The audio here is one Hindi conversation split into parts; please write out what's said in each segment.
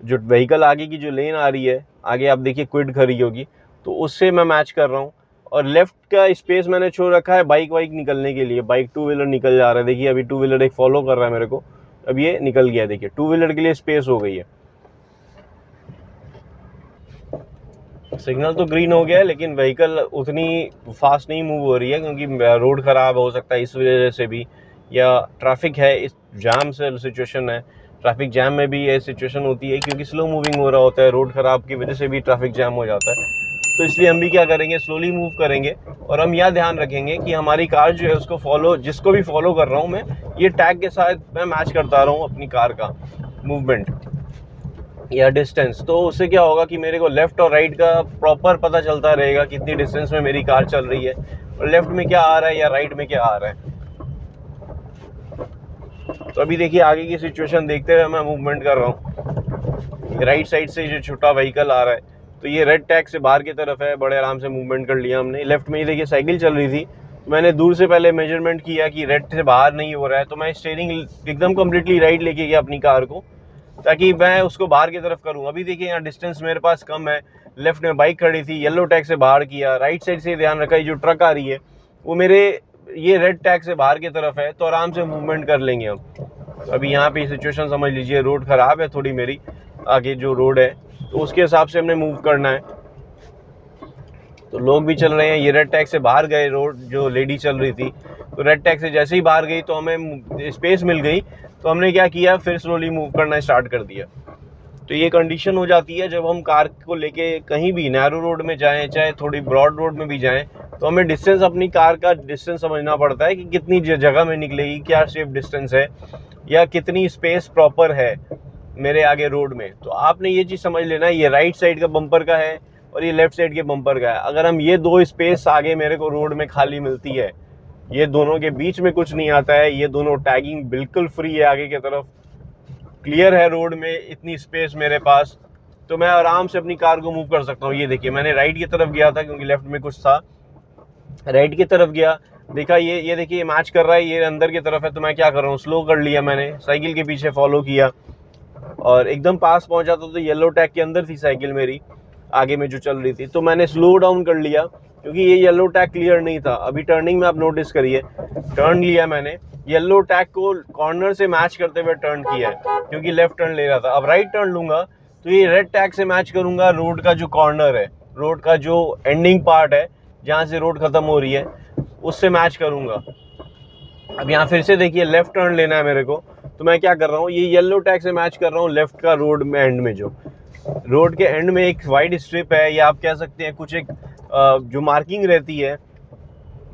जो व्हीकल आगे की जो लेन आ रही है, आगे आप देखिए क्विड खड़ी होगी, तो उससे मैं मैच कर रहा हूँ। और लेफ्ट का स्पेस मैंने छोड़ रखा है बाइक वाइक निकलने के लिए, बाइक टू व्हीलर निकल जा रहा है, देखिए अभी टू व्हीलर एक फॉलो कर रहा है मेरे को, अब ये निकल गया, देखिए टू व्हीलर के लिए स्पेस हो गई है। सिग्नल तो ग्रीन हो गया है, लेकिन व्हीकल उतनी फास्ट नहीं मूव हो रही है, क्योंकि रोड ख़राब हो सकता है इस वजह से भी, या ट्रैफिक है, इस जाम से सिचुएशन है। ट्रैफिक जैम में भी ये सिचुएशन होती है, क्योंकि स्लो मूविंग हो रहा होता है, रोड ख़राब की वजह से भी ट्रैफिक जैम हो जाता है। तो इसलिए हम भी क्या करेंगे, स्लोली मूव करेंगे, और हम यह ध्यान रखेंगे कि हमारी कार जो है उसको फॉलो, जिसको भी फॉलो कर रहा हूँ मैं, ये टैग के साथ मैं मैच करता रहा हूँ अपनी कार का मूवमेंट या डिस्टेंस। तो उससे क्या होगा कि मेरे को लेफ़्ट और राइट का प्रॉपर पता चलता रहेगा, कितनी डिस्टेंस में मेरी कार चल रही है, और लेफ़्ट में क्या आ रहा है या राइट में क्या आ रहा है। तो अभी देखिए आगे की सिचुएशन देखते हुए मैं मूवमेंट कर रहा हूँ। राइट साइड से जो छोटा व्हीकल आ रहा है, तो ये रेड टैग से बाहर की तरफ है, बड़े आराम से मूवमेंट कर लिया हमने। लेफ्ट में ये देखिए साइकिल चल रही थी, तो मैंने दूर से पहले मेजरमेंट किया कि रेड से बाहर नहीं हो रहा है, तो मैं स्टीयरिंग एकदम कम्प्लीटली राइट लेके गया अपनी कार को, ताकि मैं उसको बाहर की तरफ करूँ। अभी देखिए यहाँ डिस्टेंस मेरे पास कम है, लेफ्ट में बाइक खड़ी थी, येलो टैग से बाहर किया, राइट साइड से ध्यान रखा जो ट्रक आ रही है वो मेरे ये रेड टैग से बाहर की तरफ है, तो आराम से मूवमेंट कर लेंगे हम। तो अभी यहाँ पे सिचुएशन समझ लीजिए, रोड ख़राब है थोड़ी मेरी, आगे जो रोड है तो उसके हिसाब से हमने मूव करना है। तो लोग भी चल रहे हैं, ये रेड टैग से बाहर गए, रोड जो लेडी चल रही थी, तो रेड टैग से जैसे ही बाहर गई तो हमें स्पेस मिल गई, तो हमने क्या किया, फिर स्लोली मूव करना स्टार्ट कर दिया। तो ये कंडीशन हो जाती है जब हम कार को लेके कहीं भी नैरो रोड में जाएं, चाहे थोड़ी ब्रॉड रोड में भी जाएं, तो हमें डिस्टेंस, अपनी कार का डिस्टेंस समझना पड़ता है कि कितनी जगह में निकलेगी, क्या सेफ डिस्टेंस है, या कितनी स्पेस प्रॉपर है मेरे आगे रोड में। तो आपने ये चीज़ समझ लेना है, ये राइट साइड का बम्पर का है और ये लेफ्ट साइड के बम्पर का है। अगर हम ये दो स्पेस आगे मेरे को रोड में खाली मिलती है, ये दोनों के बीच में कुछ नहीं आता है, ये दोनों टैगिंग बिल्कुल फ्री है, आगे की तरफ क्लियर है रोड में, इतनी स्पेस मेरे पास, तो मैं आराम से अपनी कार को मूव कर सकता हूँ। ये देखिए मैंने राइट की तरफ गया था, क्योंकि लेफ्ट में कुछ था, राइट की तरफ गया, देखा ये देखिए ये मैच कर रहा है, ये अंदर की तरफ है, तो मैं क्या कर रहा हूँ, स्लो कर लिया मैंने, साइकिल के पीछे फॉलो किया, और एकदम पास पहुंचा तो येलो टैग के अंदर थी साइकिल मेरी आगे में जो चल रही थी, तो मैंने स्लो डाउन कर लिया, क्योंकि ये येलो टैग क्लियर नहीं था। अभी टर्निंग में आप नोटिस करिए, टर्न लिया मैंने, येलो टैग को कॉर्नर से मैच करते हुए टर्न किया है, क्योंकि लेफ्ट टर्न ले रहा था। अब राइट टर्न लूंगा तो ये रेड टैग से मैच करूंगा, रोड का जो कॉर्नर है, रोड का जो एंडिंग पार्ट है जहाँ से रोड खत्म हो रही है, उससे मैच करूंगा। अब यहाँ फिर से देखिए लेफ्ट टर्न लेना है मेरे को, तो मैं क्या कर रहा हूँ, ये येलो टैग से मैच कर रहा हूँ लेफ्ट का रोड में, एंड में जो रोड के एंड में एक वाइड स्ट्रिप है, या आप कह सकते हैं कुछ एक जो मार्किंग रहती है,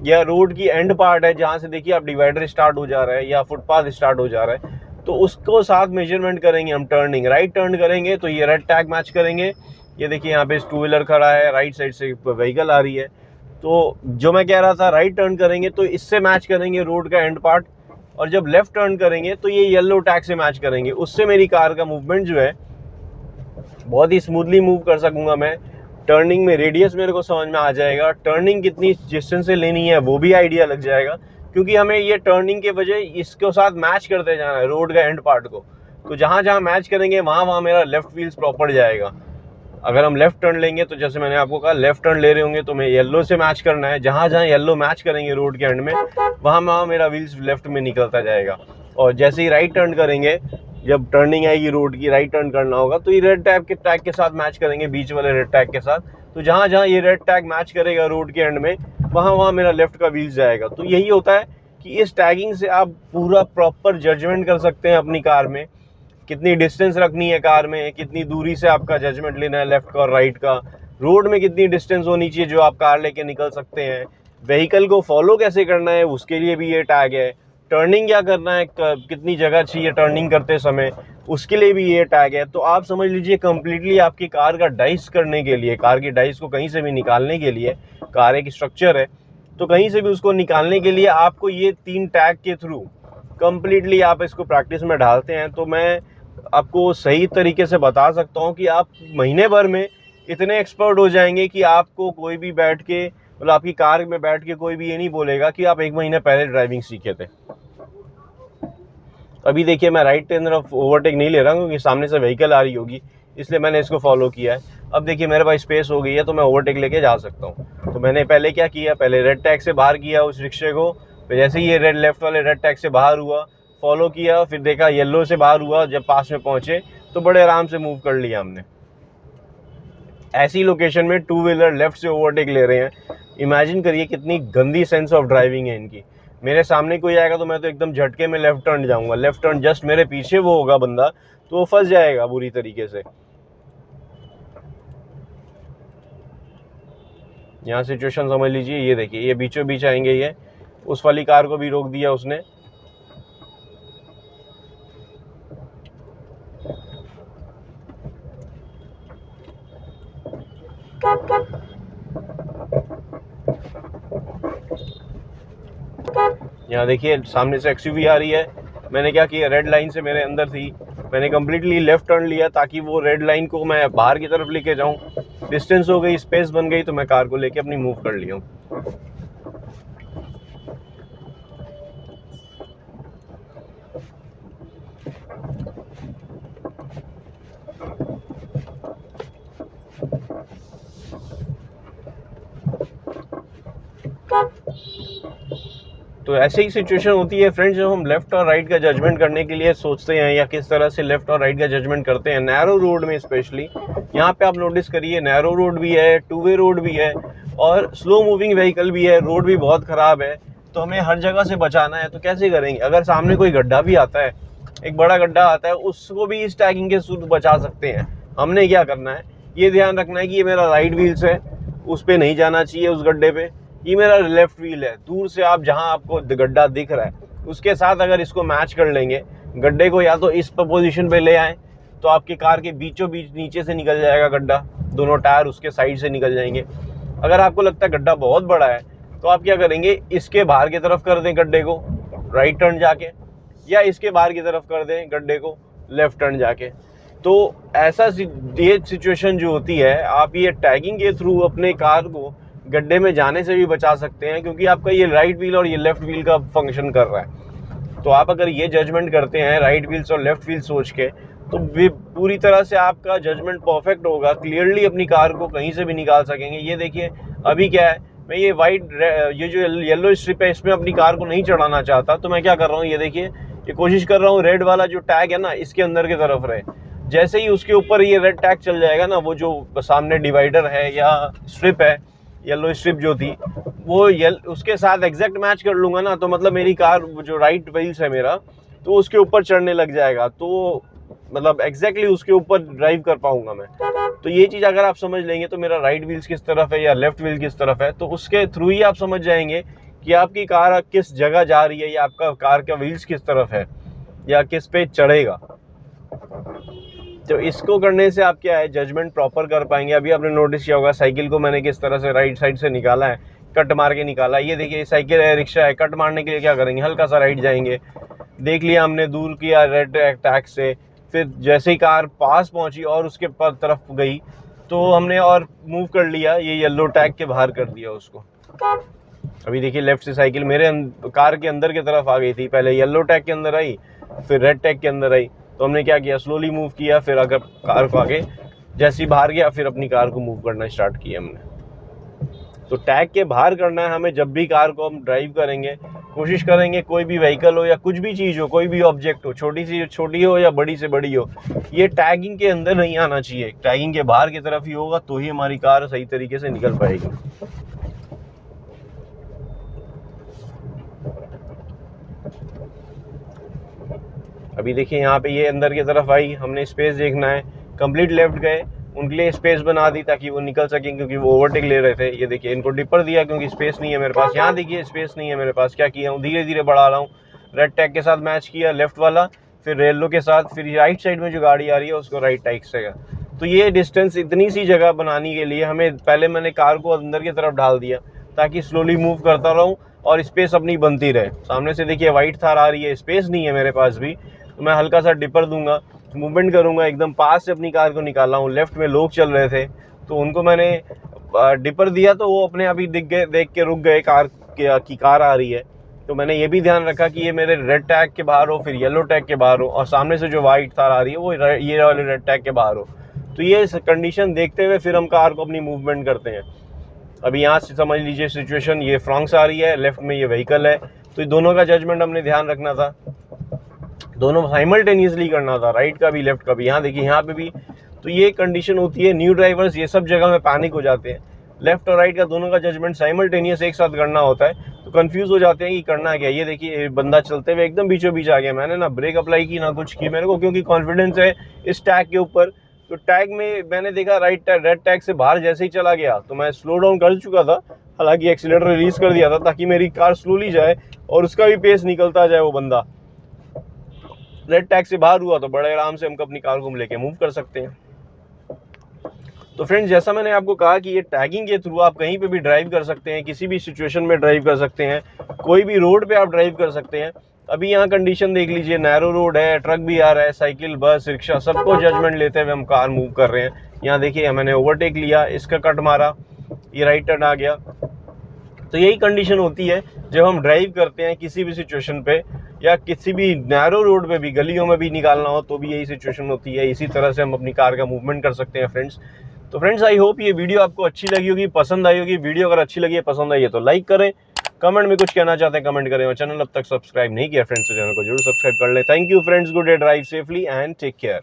या रोड की एंड पार्ट है जहाँ से देखिए आप डिवाइडर स्टार्ट हो जा रहा है या फुटपाथ स्टार्ट हो जा रहा है, तो उसको साथ मेजरमेंट करेंगे हम। टर्निंग राइट टर्न करेंगे तो ये रेड टैग मैच करेंगे। ये देखिए यहाँ पे टू व्हीलर खड़ा है, राइट साइड से व्हीकल आ रही है, तो जो मैं कह रहा था, राइट टर्न करेंगे तो इससे मैच करेंगे रोड का एंड पार्ट, और जब लेफ्ट टर्न करेंगे तो ये येलो टैग से मैच करेंगे। उससे मेरी कार का मूवमेंट जो है बहुत ही स्मूथली मूव कर सकूंगा मैं। टर्निंग में रेडियस मेरे को समझ में आ जाएगा, टर्निंग कितनी डिस्टेंस से लेनी है वो भी आइडिया लग जाएगा, क्योंकि हमें ये टर्निंग के वजह इसके साथ मैच करते जाना है रोड का एंड पार्ट को। तो जहाँ जहाँ मैच करेंगे वहाँ मेरा लेफ्ट व्हील्स प्रॉपर जाएगा। अगर हम लेफ्ट टर्न लेंगे तो जैसे मैंने आपको कहा, लेफ्ट टर्न ले रहे होंगे तो मैं येलो से मैच करना है, जहाँ जहाँ येलो मैच करेंगे रोड के एंड में, वहाँ मेरा व्हील्स लेफ्ट में निकलता जाएगा। और जैसे ही राइट टर्न करेंगे, जब टर्निंग आएगी रोड की, राइट टर्न करना होगा, तो ये रेड टैग के साथ मैच करेंगे, बीच वाले रेड टैग के साथ। तो जहाँ जहाँ ये रेड टैग मैच करेगा रोड के एंड में, वहाँ मेरा लेफ्ट का व्हील्स जाएगा। तो यही होता है कि इस टैगिंग से आप पूरा प्रॉपर जजमेंट कर सकते हैं अपनी कार में, कितनी डिस्टेंस रखनी है कार में, कितनी दूरी से आपका जजमेंट लेना है लेफ्ट का और राइट का, रोड में कितनी डिस्टेंस होनी चाहिए जो आप कार लेके निकल सकते हैं, व्हीकल को फॉलो कैसे करना है उसके लिए भी ये टैग है, टर्निंग क्या करना है, कितनी जगह चाहिए टर्निंग करते समय, उसके लिए भी ये टैग है। तो आप समझ लीजिए कम्प्लीटली आपकी कार का डाइस करने के लिए, कार की डाइस को कहीं से भी निकालने के लिए, कार एक स्ट्रक्चर है तो कहीं से भी उसको निकालने के लिए आपको ये 3 टैग के थ्रू कम्प्लीटली आप इसको प्रैक्टिस में डालते हैं, तो मैं आपको सही तरीके से बता सकता हूँ कि आप महीने भर में इतने एक्सपर्ट हो जाएंगे कि आपको कोई भी बैठ के, मतलब आपकी कार में बैठ के कोई भी ये नहीं बोलेगा कि आप 1 महीने पहले ड्राइविंग सीखे थे। अभी देखिए मैं राइट की तरफ ओवरटेक नहीं ले रहा हूँ क्योंकि सामने से व्हीकल आ रही होगी, इसलिए मैंने इसको फॉलो किया है। अब देखिए मेरे पास स्पेस हो गई है तो मैं ओवरटेक लेके जा सकता हूँ। तो मैंने पहले क्या किया, पहले रेड टैग से बाहर किया उस रिक्शे को, फिर जैसे ही ये लेफ्ट वाले रेड टैग से बाहर हुआ, फॉलो किया, फिर देखा येलो से बाहर हुआ, जब पास में पहुंचे तो बड़े आराम से मूव कर लिया हमने। ऐसी लोकेशन में टू व्हीलर लेफ्ट से ओवरटेक ले रहे हैं, इमेजिन करिए कितनी गंदी सेंस ऑफ ड्राइविंग है इनकी। मेरे सामने कोई आएगा तो मैं तो एकदम झटके में लेफ्ट टर्न जाऊंगा, लेफ्ट टर्न जस्ट मेरे पीछे वो होगा बंदा तो वो फंस जाएगा बुरी तरीके से। यहाँ सिचुएशन समझ लीजिए, ये देखिए ये बीचों बीच आएंगे, ये उस वाली कार को भी रोक दिया उसने। यहाँ देखिए सामने से एक्सयूवी आ रही है, मैंने क्या किया, रेड लाइन से मेरे अंदर थी, मैंने कम्प्लीटली लेफ्ट टर्न लिया ताकि वो रेड लाइन को मैं बाहर की तरफ लेके जाऊं। डिस्टेंस हो गई, स्पेस बन गई, तो मैं कार को लेके अपनी मूव कर लिया हूँ। तो ऐसे ही सिचुएशन होती है फ्रेंड्स, जब हम लेफ्ट और राइट का जजमेंट करने के लिए सोचते हैं या किस तरह से लेफ्ट और राइट का जजमेंट करते हैं, नैरो रोड में स्पेशली। यहाँ पे आप नोटिस करिए नैरो रोड भी है, टू वे रोड भी है और स्लो मूविंग व्हीकल भी है, रोड भी बहुत ख़राब है, तो हमें हर जगह से बचाना है। तो कैसे करेंगे, अगर सामने कोई गड्ढा भी आता है, एक बड़ा गड्ढा आता है, उसको भी इस टैगिंग के थ्रू बचा सकते हैं। हमने क्या करना है, ये ध्यान रखना है कि ये मेरा राइट व्हील्स है, उस पर नहीं जाना चाहिए उस गड्ढे पे, ये मेरा लेफ्ट व्हील है। दूर से आप जहां आपको गड्ढा दिख रहा है उसके साथ अगर इसको मैच कर लेंगे, गड्ढे को या तो इस पोजीशन पे ले आए तो आपकी कार के बीचों बीच नीचे से निकल जाएगा गड्ढा, दोनों टायर उसके साइड से निकल जाएंगे। अगर आपको लगता है गड्ढा बहुत बड़ा है तो आप क्या करेंगे, इसके बाहर की तरफ कर दें गड्ढे को राइट टर्न जाके, या इसके बाहर की तरफ कर दें गड्ढे को लेफ्ट टर्न जाके। तो ऐसा ये सिचुएशन जो होती है, आप ये टैगिंग के थ्रू अपने कार को गड्ढे में जाने से भी बचा सकते हैं, क्योंकि आपका ये राइट व्हील और ये लेफ्ट व्हील का फंक्शन कर रहा है। तो आप अगर ये जजमेंट करते हैं राइट व्हील्स और लेफ्ट व्हील सोच के, तो पूरी तरह से आपका जजमेंट परफेक्ट होगा, क्लियरली अपनी कार को कहीं से भी निकाल सकेंगे। ये देखिए अभी क्या है, मैं ये ये जो येलो स्ट्रिप है इसमें अपनी कार को नहीं चढ़ाना चाहता, तो मैं क्या कर रहा हूँ, ये देखिए ये कोशिश कर रहा हूँ रेड वाला जो टैग है ना इसके अंदर की तरफ रहे। जैसे ही उसके ऊपर ये रेड टैग चल जाएगा ना, वो जो सामने डिवाइडर है या स्ट्रिप है, येलो स्ट्रिप जो थी वो उसके साथ एग्जैक्ट मैच कर लूँगा ना, तो मतलब मेरी कार जो राइट व्हील्स है मेरा, तो उसके ऊपर चढ़ने लग जाएगा, तो मतलब एग्जैक्टली उसके ऊपर ड्राइव कर पाऊंगा मैं। तो ये चीज़ अगर आप समझ लेंगे तो मेरा राइट व्हील्स किस तरफ है या लेफ्ट व्हील किस तरफ है, तो उसके थ्रू ही आप समझ जाएंगे कि आपकी कार किस जगह जा रही है या आपका कार का व्हील्स किस तरफ है या किस पे चढ़ेगा। तो इसको करने से आप क्या है, जजमेंट प्रॉपर कर पाएंगे। अभी आपने नोटिस किया होगा साइकिल को मैंने किस तरह से राइट साइड से निकाला है, कट मार के निकाला है। ये देखिए साइकिल है, रिक्शा है, कट मारने के लिए क्या करेंगे, हल्का सा राइट जाएंगे, देख लिया हमने, दूर किया रेड टैग से, फिर जैसे ही कार पास पहुंची और उसके तरफ गई तो हमने और मूव कर लिया, ये येलो टैग के बाहर कर दिया उसको। अभी देखिए लेफ्ट से साइकिल मेरे कार के अंदर की तरफ आ गई थी, पहले येलो टैग के अंदर आई फिर रेड टैग के अंदर आई, तो हमने क्या किया, स्लोली मूव किया, फिर अगर कार को आगे जैसे ही बाहर गया फिर अपनी कार को मूव करना स्टार्ट किया हमने। तो टैग के बाहर करना है हमें। जब भी कार को हम ड्राइव करेंगे कोशिश करेंगे, कोई भी व्हीकल हो या कुछ भी चीज़ हो, कोई भी ऑब्जेक्ट हो, छोटी सी छोटी हो या बड़ी से बड़ी हो, ये टैगिंग के अंदर नहीं आना चाहिए, टैगिंग के बाहर की तरफ ही होगा, तो ही हमारी कार सही तरीके से निकल पाएगी। अभी देखिए यहाँ पे ये अंदर की तरफ आई, हमने स्पेस देखना है, कंप्लीट लेफ्ट गए, उनके लिए स्पेस बना दी ताकि वो निकल सकें, क्योंकि वो ओवरटेक ले रहे थे। ये देखिए इनको डिपर दिया क्योंकि स्पेस नहीं है मेरे पास, यहाँ देखिए स्पेस नहीं है मेरे पास, क्या किया हूँ, धीरे धीरे बढ़ा रहा हूँ, रेड टैग के साथ मैच किया लेफ्ट वाला, फिर येलो के साथ, फिर राइट साइड में जो गाड़ी आ रही है उसको राइट टैग से। तो ये डिस्टेंस इतनी सी जगह बनाने के लिए हमें पहले मैंने कार को अंदर की तरफ डाल दिया ताकि स्लोली मूव करता रहूँ और स्पेस अपनी बनती रहे। सामने से देखिए वाइट थार आ रही है, स्पेस नहीं है मेरे पास भी, तो मैं हल्का सा डिपर दूंगा, मूवमेंट करूंगा, एकदम पास से अपनी कार को निकाला हूँ। लेफ्ट में लोग चल रहे थे तो उनको मैंने डिपर दिया तो वो अपने आप ही दिख गए, देख के रुक गए कार की कार आ रही है, तो मैंने ये भी ध्यान रखा कि ये मेरे रेड टैग के बाहर हो, फिर येलो टैग के बाहर हो, और सामने से जो वाइट तार आ रही है वो ये वाले रेड टैग के बाहर हो। तो ये कंडीशन देखते हुए फिर हम कार को अपनी मूवमेंट करते हैं। अभी यहाँ से समझ लीजिए सिचुएशन, ये फ्रंट से आ रही है, लेफ्ट में ये व्हीकल है, तो ये दोनों का जजमेंट हमने ध्यान रखना था, दोनों साइमल्टेनियसली करना था, राइट का भी लेफ्ट का भी। यहाँ देखिए यहाँ पे भी, तो ये कंडीशन होती है, न्यू ड्राइवर्स ये सब जगह में पैनिक हो जाते हैं, लेफ्ट और राइट का दोनों का जजमेंट साइमल्टेनियस एक साथ करना होता है, तो कंफ्यूज हो जाते हैं कि करना क्या। ये देखिए बंदा चलते हुए एकदम बीचों बीच आ गया, मैंने ना ब्रेक अप्लाई की ना कुछ की मेरे को, क्योंकि कॉन्फिडेंस है इस टैग के ऊपर। तो टैग में मैंने देखा रेड टैग से बाहर जैसे ही चला गया तो मैं स्लो डाउन कर चुका था, हालांकि एक्सीलरेटर रिलीज कर दिया था ताकि मेरी कार स्लोली जाए और उसका भी पेस निकलता जाए। वो बंदा रेड टैग से बाहर हुआ तो बड़े आराम से हम अपनी कार को लेके मूव कर सकते हैं। तो फ्रेंड्स, जैसा मैंने आपको कहा कि ये टैगिंग के थ्रू आप कहीं पे भी ड्राइव कर सकते हैं, किसी भी सिचुएशन में ड्राइव कर सकते हैं, कोई भी रोड पे आप ड्राइव कर सकते हैं। अभी यहाँ कंडीशन देख लीजिए, नैरो रोड है, ट्रक भी आ रहा है, साइकिल, बस, रिक्शा, सबको जजमेंट लेते हुए हम कार मूव कर रहे हैं। यहाँ देखिए मैंने ओवरटेक लिया, इसका कट मारा, ये राइट टर्न आ गया। तो यही कंडीशन होती है जब हम ड्राइव करते हैं किसी भी सिचुएशन पे, या किसी भी नैरो रोड पे भी, गलियों में भी निकालना हो तो भी यही सिचुएशन होती है। इसी तरह से हम अपनी कार का मूवमेंट कर सकते हैं फ्रेंड्स। तो फ्रेंड्स, आई होप ये वीडियो आपको अच्छी लगी होगी, पसंद आई होगी। वीडियो अगर अच्छी लगी है, पसंद आई है तो लाइक करें, कमेंट में कुछ कहना चाहते हैं कमेंट करें, और चैनल अब तक सब्सक्राइब नहीं किया फ्रेंड्स तो चैनल को जरूर सब्सक्राइब कर लें। Thank you friends, good day, drive safely and take care.